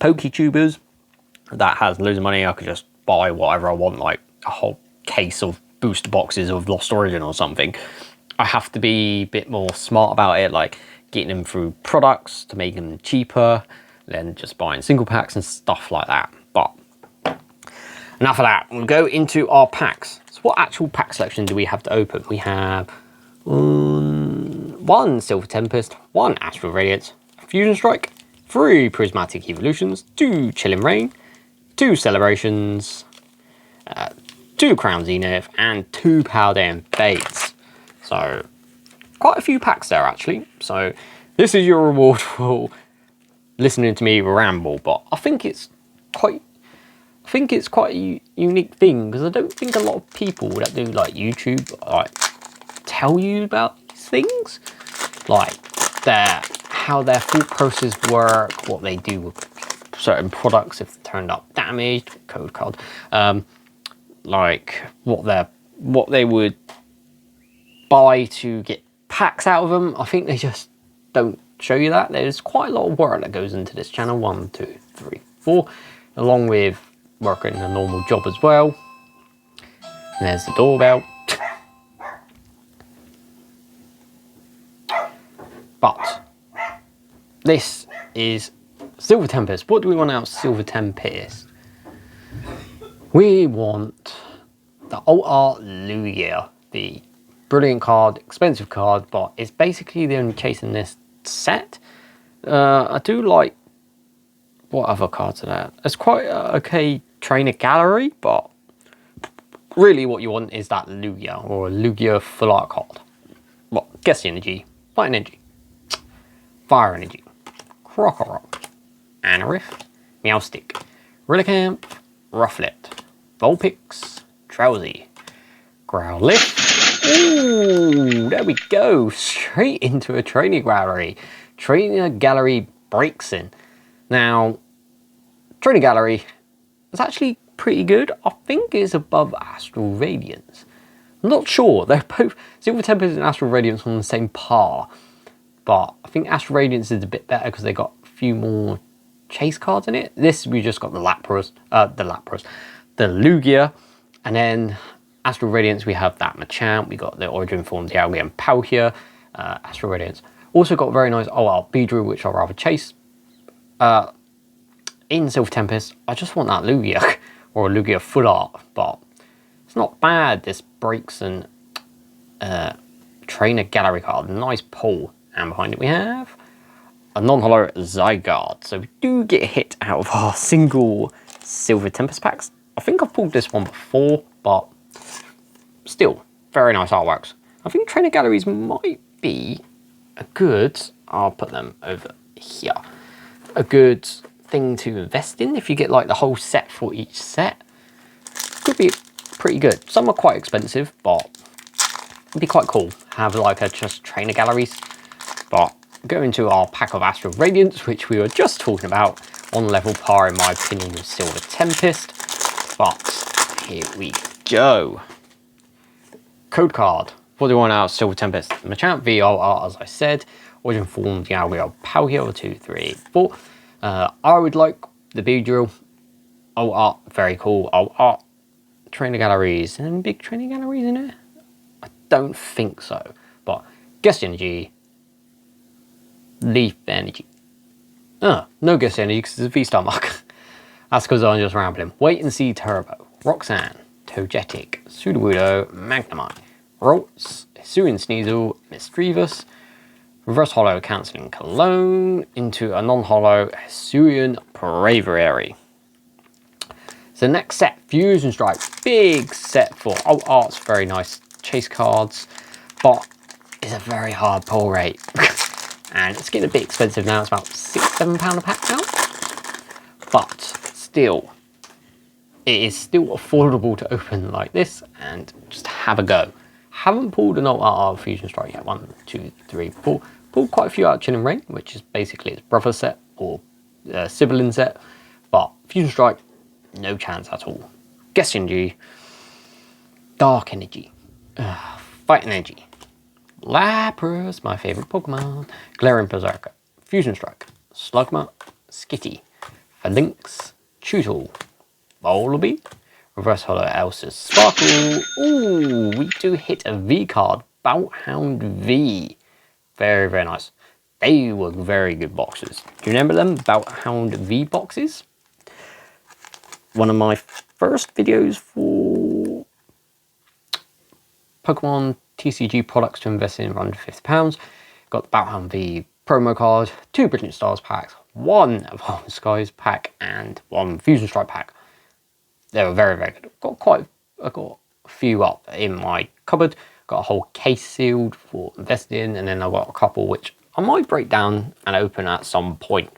PokeTubers that has loads of money. I could just buy whatever I want, like a whole case of booster boxes of Lost Origin or something. I have to be a bit more smart about it, like getting them through products to make them cheaper than just buying single packs and stuff like that. But enough of that. We'll go into our packs. So what actual pack selection do we have to open? We have one Silver Tempest, one Astral Radiance, Fusion Strike, 3 Prismatic Evolutions, 2 Chilling Rain, 2 Celebrations, 2 Crown Zenith, and 2 Paldean Fates. So quite a few packs there actually. So this is your reward for listening to me ramble, but I think it's quite a unique thing, because I don't think a lot of people that do like YouTube like tell you about these things, like how their thought process work, what they do with certain products if they turned up damaged, code card, like what they would buy to get packs out of them. I think they just don't show you that. There's quite a lot of work that goes into this channel. 1, 2, 3, 4, along with working a normal job as well. And there's the doorbell. But this is Silver Tempest. What do we want out of Silver Tempest? We want the Alt Art Lugia, the brilliant card, expensive card, but it's basically the only case in this set. I do like, what other cards are there? It's quite okay trainer gallery, but really what you want is that Lugia, or Lugia full art card. Well, Guess the Energy, Light Energy, Fire Energy, Krokorok, Anorith, Meowstic, Relicanth, Rufflet, Vulpix, Drowsy, Growlithe. Ooh, there we go, straight into a training gallery. Trainer gallery breaks in. Now, training gallery is actually pretty good. I think it's above Astral Radiance. I'm not sure. They're both, Silver Tempest and Astral Radiance, on the same par. But I think Astral Radiance is a bit better because they got a few more chase cards in it. This, we just got the Lugia, and then Astral Radiance, we have that Machamp, we got the Origin Form, Dialga and Palkia. Astral Radiance also got very nice Beedrill, which I'll rather chase. In Silver Tempest, I just want that Lugia, or a Lugia full art, but it's not bad. This breaks and trainer gallery card, nice pull. And behind it we have a non-hollow Zygarde. So we do get a hit out of our single Silver Tempest packs. I think I've pulled this one before, but still, very nice artworks. I think trainer galleries might be a good, I'll put them over here, a good thing to invest in if you get like the whole set for each set. Could be pretty good. Some are quite expensive, but it'd be quite cool. Have like a just trainer galleries. But go into our pack of Astral Radiance, which we were just talking about, on level par in my opinion with Silver Tempest. But here we go. Code card. What do we want out of Silver Tempest? Machamp VRR, as I said. Origin Form, Dialga, Palkia, 2, 3, 4. I would like the Beedrill. Alt Art, very cool. Alt Art. Trainer galleries. Any big trainer galleries in there? I don't think so. But Guess Energy. Leaf Energy. No Guess Energy because it's a V-Star mark. That's because I'm just rambling. Wait and See Turbo. Roxanne. Togetic. Sudowoodo. Magnemite. Ralts. Hisuian Sneasel. Misdreavus. Reverse Hollow Cancelling Cologne into a non-hollow Hisuian Braviary. So the next set, Fusion Strike, big set for alt arts, very nice chase cards, but it's a very hard pull rate. And it's getting a bit expensive now, it's about £6–7 a pack now. But still, it is still affordable to open like this and just have a go. Haven't pulled an alt art Fusion Strike yet, 1, 2, 3, 4. Pulled quite a few out of Chin Rain, which is basically its brother set or sibling set, but Fusion Strike, no chance at all. Guess Energy, Dark Energy, Fight Energy, Lapras, my favourite Pokemon, Glaring Berserker, Fusion Strike, Slugma, Skitty, Phalanx, Chewtle, Volibee, Reverse Hollow Elsa's Sparkle. Ooh, we do hit a V card, Bouthound V. Very, very nice. They were very good boxes. Do you remember them, Bouthound V boxes? One of my first videos for Pokemon TCG products to invest in under £50. Got the Bouthound V promo card, 2 Brilliant Stars packs, 1 Evolving Skies pack, and 1 Fusion Strike pack. They were very, very good. I got a few up in my cupboard. Got a whole case sealed for investing, and then I've got a couple which I might break down and open at some point,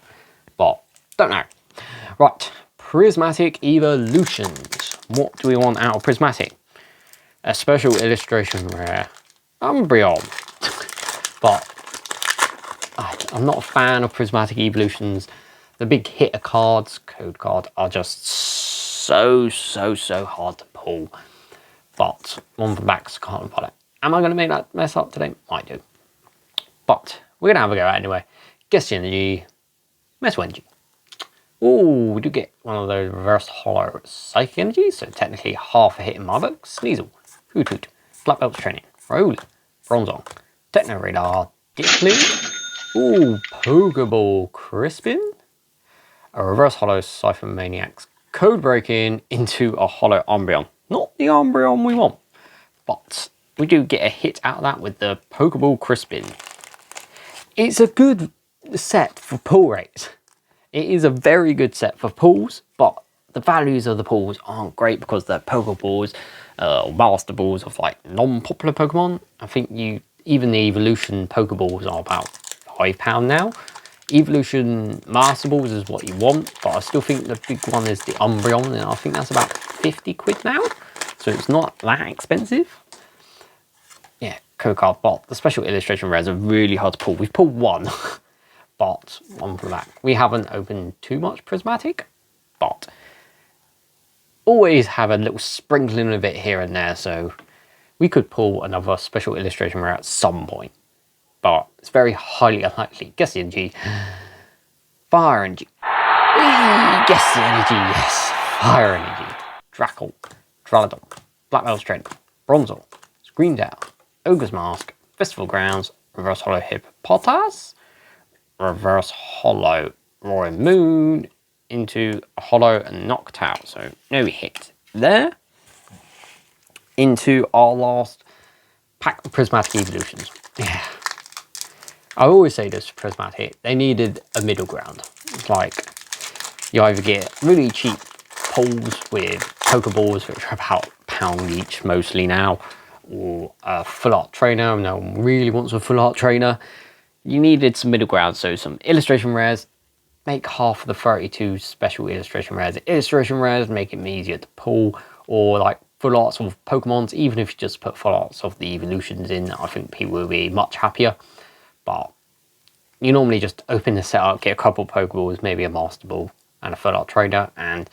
but don't know. Right, Prismatic Evolutions. What do we want out of Prismatic? A special illustration rare, Umbreon. But I'm not a fan of Prismatic Evolutions. The big hitter cards, code card, are just so hard to pull. But one for backs, can't pull it. Am I going to make that mess up today? Might do. But we're going to have a go at it anyway. Guess Energy, Metal Energy. Ooh, we do get one of those reverse hollow Psychic Energy, so technically half a hit in my book. Sneasel, Hoot, Black Belt's Training, Roly, Bronzong, Techno Radar, Dippley. Ooh, Pokeball Crispin. A reverse hollow Siphon Maniacs Code Breaking into a hollow Umbreon. Not the Umbreon we want, but we do get a hit out of that with the Pokeball Crispin. It's a good set for pull rates. It is a very good set for pulls, but the values of the pulls aren't great because they're Pokeballs or Master Balls of like non-popular Pokemon. I think even the Evolution Pokeballs are about £5 now. Evolution Master Balls is what you want, but I still think the big one is the Umbreon, and I think that's about 50 quid now, so it's not that expensive. Yeah, code card, but the special illustration rares are really hard to pull. We've pulled one, but one for that. We haven't opened too much Prismatic, but always have a little sprinkling of it here and there, so we could pull another special illustration rare at some point. But it's very highly unlikely. Guess the Energy. Fire Energy. Guess the Energy, yes. Fire Energy. Drackle. Dralodon. Black Belt's Training. Bronzor. Screamdale. Ogre's Mask. Festival Grounds. Reverse Hollow Hippopotas. Reverse Hollow Roaring Moon into a hollow Noctowl. So no hit there. Into our last pack of Prismatic Evolutions. Yeah. I always say this for Prismatic, they needed a middle ground. It's like, you either get really cheap pulls with Pokeballs, which are about £1 each mostly now, or a full art trainer. No one really wants a full art trainer. You needed some middle ground, so some illustration rares, make half of the 32 special illustration rares. Illustration rares make it easier to pull, or like full arts of Pokemons. Even if you just put full arts of the evolutions in, I think people will be much happier. But you normally just open the setup, get a couple of Pokeballs, maybe a Master Ball and a full art trainer, and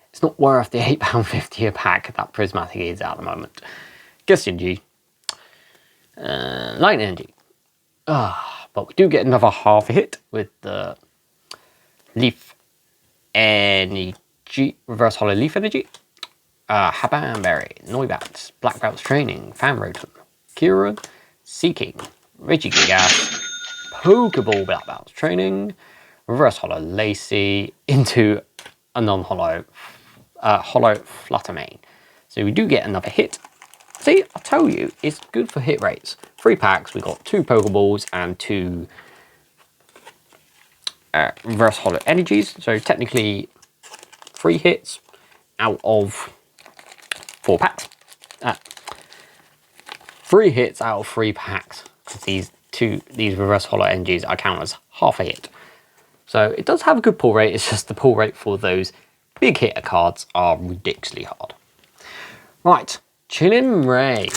it's not worth the £8.50 a pack that Prismatic is at the moment. Guess Energy, Light Energy. But we do get another half a hit with the Leaf Energy, Reverse Hollow Leaf Energy, Habanberry, Noibat, Black Belt's Training, Fanrotom, Kieran, Seeking, Regigigas, Pokeball Black Belt's Training, Reverse Hollow Lacey into a non-hollow hollow Fluttermane. So we do get another hit See, I tell you, it's good for hit rates. 3 packs, we got 2 Pokeballs and 2 reverse holo energies. So technically 3 hits out of 4 packs. 3 hits out of 3 packs. Because these reverse holo energies I count as half a hit. So it does have a good pull rate. It's just the pull rate for those big hitter cards are ridiculously hard. Right, Chilling Reign.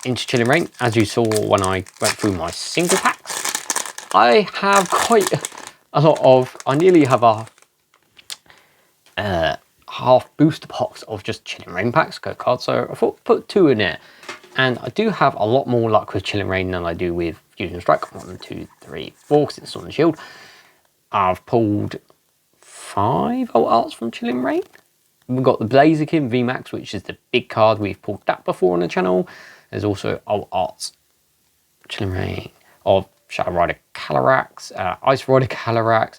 Into Chilling Reign, as you saw when I went through my single packs, I have quite a lot of, I nearly have a half booster box of just Chilling Reign packs, code cards, so I thought put 2 in there. And I do have a lot more luck with Chilling Reign than I do with Fusion Strike. 1, 2, 3, 4, because it's on the shield. I've pulled 5 alt arts from Chilling Reign. We've got the Blaziken VMAX, which is the big card. We've pulled that before on the channel. There's also alt arts Chilling Reign of Shadow Rider Calyrax, Ice Rider Calyrax.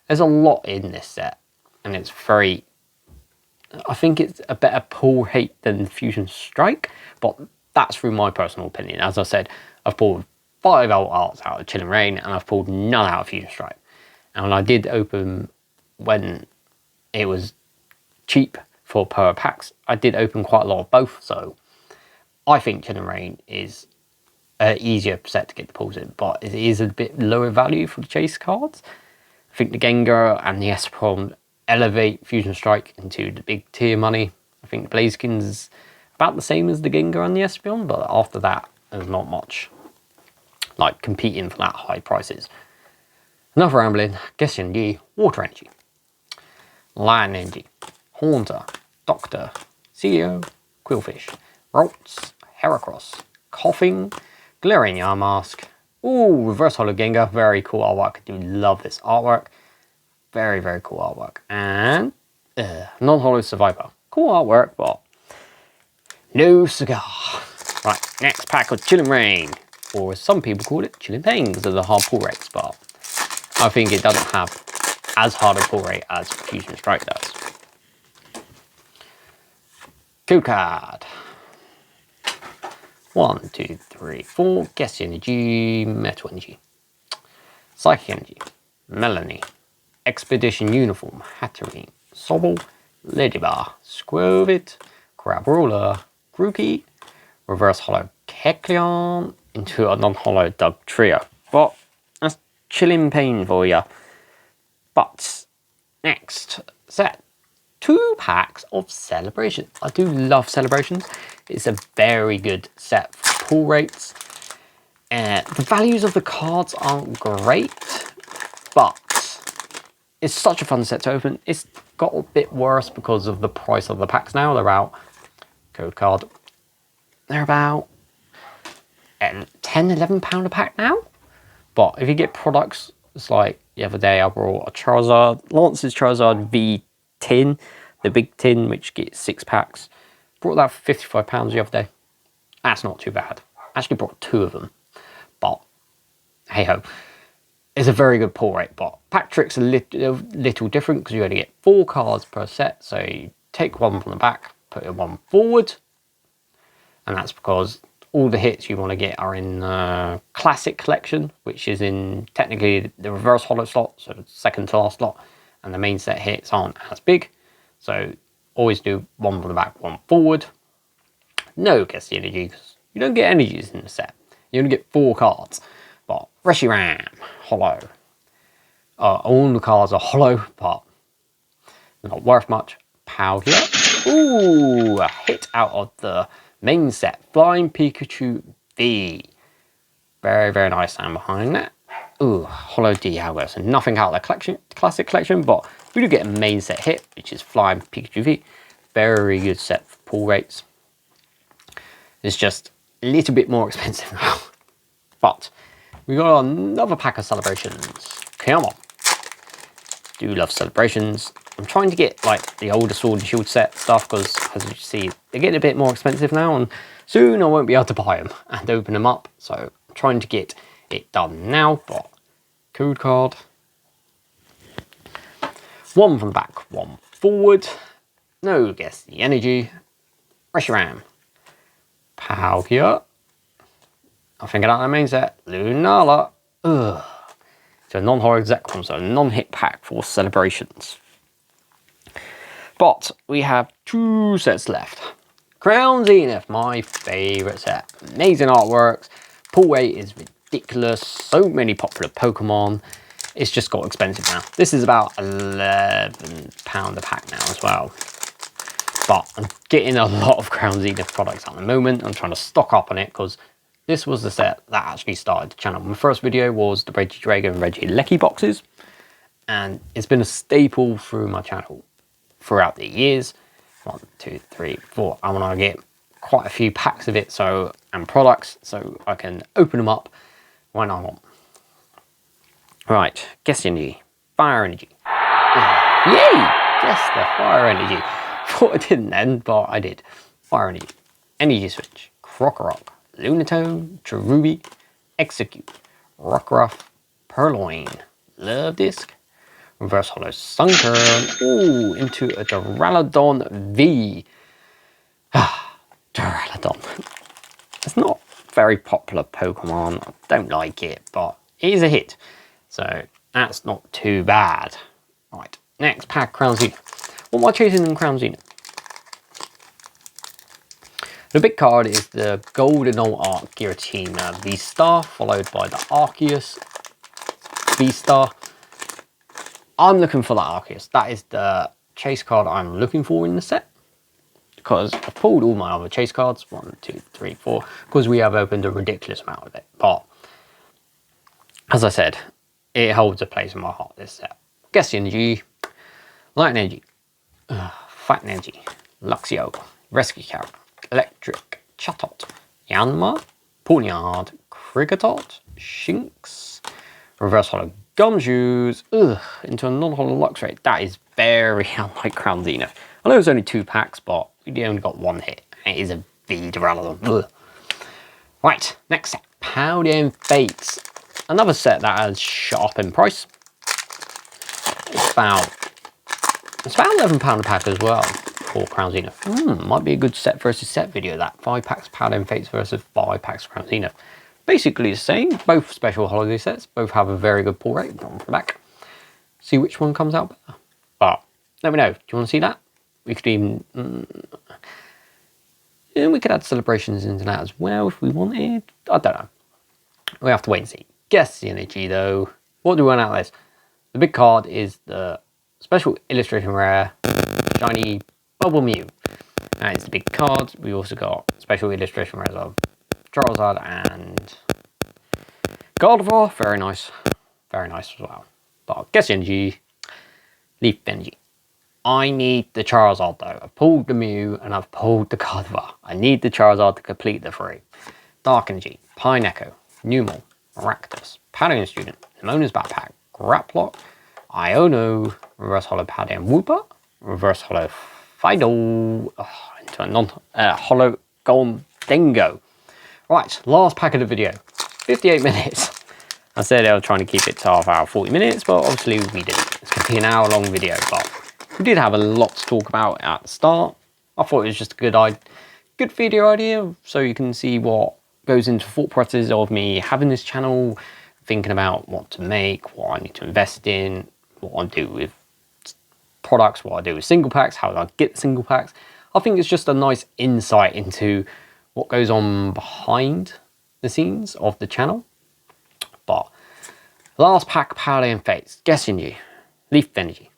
There's a lot in this set, and it's very, I think it's a better pull rate than Fusion Strike, but that's through my personal opinion. As I said, I've pulled 5 alt arts out of Chilling Reign, and I've pulled none out of Fusion Strike. And I did open when it was cheap for per packs. I did open quite a lot of both, so I think Chilling Reign is an easier set to get the pulls in, but it is a bit lower value for the chase cards. I think the Gengar and the Espron elevate Fusion Strike into the big tier money. I think the Blaziken's about the same as the Gengar and the Espeon, but after that, there's not much like competing for that high prices. Enough rambling. Guess Energy, Water Energy, Land Energy, Haunter, Doctor, CEO, Quillfish, Ralts, Heracross, Coughing, Glaring Yarn Mask. Ooh, Reverse Holo Gengar, very cool artwork. I do love this artwork. Very, very cool artwork. And Non-Holo Survivor. Cool artwork, but no cigar. Right, next pack of Chilling Reign, or as some people call it, Chilling Pain, because of the hard pull rates, but I think it doesn't have as hard a pull rate as Fusion Strike does. Code card. 1, 2, 3, 4. Guess Energy, Metal Energy, Psychic Energy, Melanie, Expedition Uniform, Hatterene, Sobble, Ladybar, Squirvit, Crabrawler, Grookey, Reverse Holo Kecleon into a non-holo Dug Trio. But that's Chilling Pain for you. But next set, 2 packs of Celebration. I do love Celebrations. It's a very good set for pull rates. The values of the cards aren't great, but it's such a fun set to open. It's got a bit worse because of the price of the packs now. They're out, code card, they're about £10–11 a pack now. But if you get products, it's like the other day I brought a Charizard, Lance's Charizard V10, the big tin, which gets 6 packs. Brought that for £55 the other day. That's not too bad. Actually brought 2 of them. But hey ho. It's a very good pull rate, but pack trick's a little different because you only get 4 cards per set. So you take 1 from the back, put it 1 forward. And that's because all the hits you want to get are in Classic Collection, which is in technically the reverse holo slot, so the second to last slot, and the main set hits aren't as big. So always do 1 from the back, 1 forward. No guess the energy, because you don't get energies in the set. You only get 4 cards. But Reshiram, holo. All the cards are holo, but they're not worth much. Powder. Ooh, a hit out of the main set. Flying Pikachu V. Very, very nice sound behind that. Ooh, holo Dialga. So nothing out of the classic collection, but we do get a main set hit, which is Flying Pikachu V. Very good set for pull rates. It's just a little bit more expensive now. But we got another pack of Celebrations. Come on. Do love Celebrations. I'm trying to get like the older Sword and Shield set stuff because, as you see, they're getting a bit more expensive now, and soon I won't be able to buy them and open them up. So I'm trying to get it done now. But code card. 1 from back, 1 forward. No guess the energy. Reshiram. Palkia. I think I that main set. Lunala. Ugh. So non-horror Zekrom, so non-hit pack for celebrations. But we have 2 sets left. Crown Zenith, my favourite set. Amazing artworks. Pull rate is ridiculous. So many popular Pokemon. It's just got expensive now. This is about £11 a pack now as well. But I'm getting a lot of Crown Zenith products at the moment. I'm trying to stock up on it because this was the set that actually started the channel. My first video was the Regidrago and Regieleki boxes. And it's been a staple through my channel throughout the years. 1, 2, 3, 4. I want to get quite a few packs of it and products so I can open them up when I want. Right, guess energy. Fire energy. Yay! Guess the fire energy. Thought I didn't then, but I did. Fire energy. Energy switch. Krokorok. Lunatone. Cherubi. Execute. Rockruff. Purloin. Love Disc. Reverse Hollow Sunkern. Ooh, into a Duraludon V. Duraludon. It's not a very popular Pokemon. I don't like it, but it is a hit. So that's not too bad. Right, next pack, Crown Zenith. What am I chasing in Crown Zenith? The big card is the Golden Arc Giratina V-Star, followed by the Arceus V-Star. I'm looking for that Arceus. That is the chase card I'm looking for in the set. Because I've pulled all my other chase cards. 1, 2, 3, 4. Because we have opened a ridiculous amount of it. But, as I said, it holds a place in my heart, this set. Guess Energy. Light Energy. Fight Energy. Luxio. Rescue Carrot. Electric. Chatot. Yanma. Pawniard. Kricketot. Shinx. Reverse Hollow Gumshoes. Into a non-hollow Luxray. That is very unlike Crown Zenith. I know it's only 2 packs, but we only got 1 hit. It is a V Duraludon. Right, next set. Paldean Fates. Another set that has shot up in price. It's about £11 a pack as well for Crown Zenith. Might be a good set versus set video, that. 5 packs Paldean Fates versus 5 packs Crown Zenith. Basically the same, both special holiday sets, both have a very good pull rate, front to back. See which one comes out better. But let me know, do you want to see that? We could even, we could add celebrations into that as well if we wanted. I don't know. We have to wait and see. Guess the energy though. What do we want out of this? The big card is the special illustration rare shiny Bubble Mew. That is the big card. We also got special illustration rares of Charizard and Gardevoir. Very nice as well. But guess energy, Leaf Energy. I need the Charizard though. I've pulled the Mew and I've pulled the Gardevoir. I need the Charizard to complete the 3. Dark Energy, Pine Echo, Numel, Maractus, Paladin Student, Nemona's Backpack, Graplock, Iono, Reverse Hollow Paldean Wooper, Reverse Hollow Fido, into a non-hollow Golem Dingo. Right, last pack of the video, 58 minutes. I said I was trying to keep it to half hour, 40 minutes, but obviously we didn't. It's going to be an hour long video, but we did have a lot to talk about at the start. I thought it was just a good video idea, so you can see what goes into thought process of me having this channel, thinking about what to make, what I need to invest in, what I do with products, what I do with single packs, how I get single packs. I think it's just a nice insight into what goes on behind the scenes of the channel. But last pack, Paldean Fates, Guess Energy, Leaf Energy,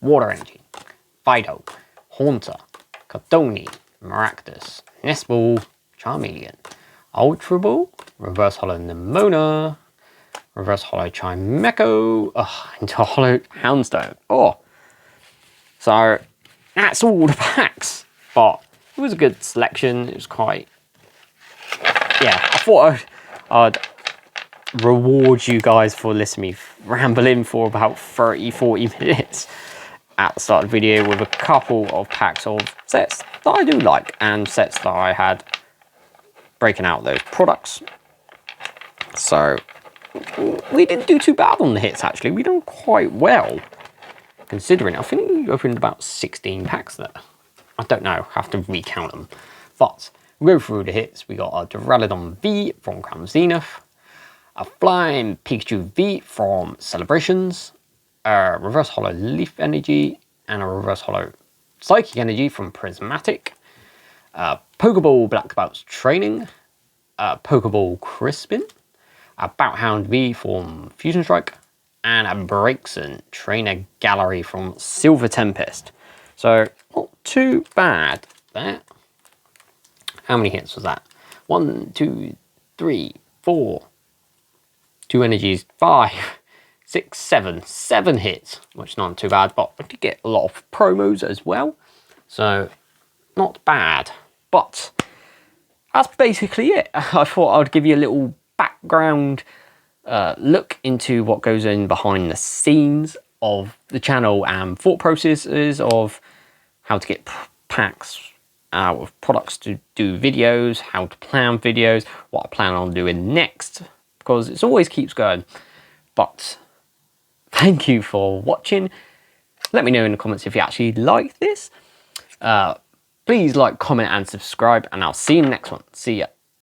Water Energy, Fido, Haunter, Cardoni, Maractus, Nestball, Charmeleon, Ultra Ball, Reverse Hollow Nemona, Reverse Hollow Chimecho, into a Hollow Houndstone. So that's all the packs, but it was a good selection. It was quite, I thought I'd reward you guys for listening to me rambling for about 30-40 minutes at the start of the video with a couple of packs of sets that I do like and sets that I had breaking out those products. So we didn't do too bad on the hits actually. We done quite well considering. I think we opened about 16 packs there. I don't know, have to recount them. But We'll go through the hits. We got a Duraludon V from Crown Zenith, a Flying Pikachu V from Celebrations, a Reverse Holo Leaf Energy, and a Reverse Holo Psychic Energy from Prismatic, a Pokeball Black Belt's Training, a Pokeball Crispin, a Bouthound V from Fusion Strike, and a Braixen Trainer Gallery from Silver Tempest. So, not too bad there. How many hits was that? 1, 2, 3, 4. 2 energies, 5, 6, 7. 7 hits, which is not too bad, but I did get a lot of promos as well. So, not bad. But, that's basically it. I thought I'd give you a little background look into what goes in behind the scenes of the channel and thought processes of how to get packs out of products to do videos, how to plan videos, what I plan on doing next, because it always keeps going. But thank you for watching. Let me know in the comments if you actually like this. Please like, comment and subscribe, and I'll see you in the next one. See ya.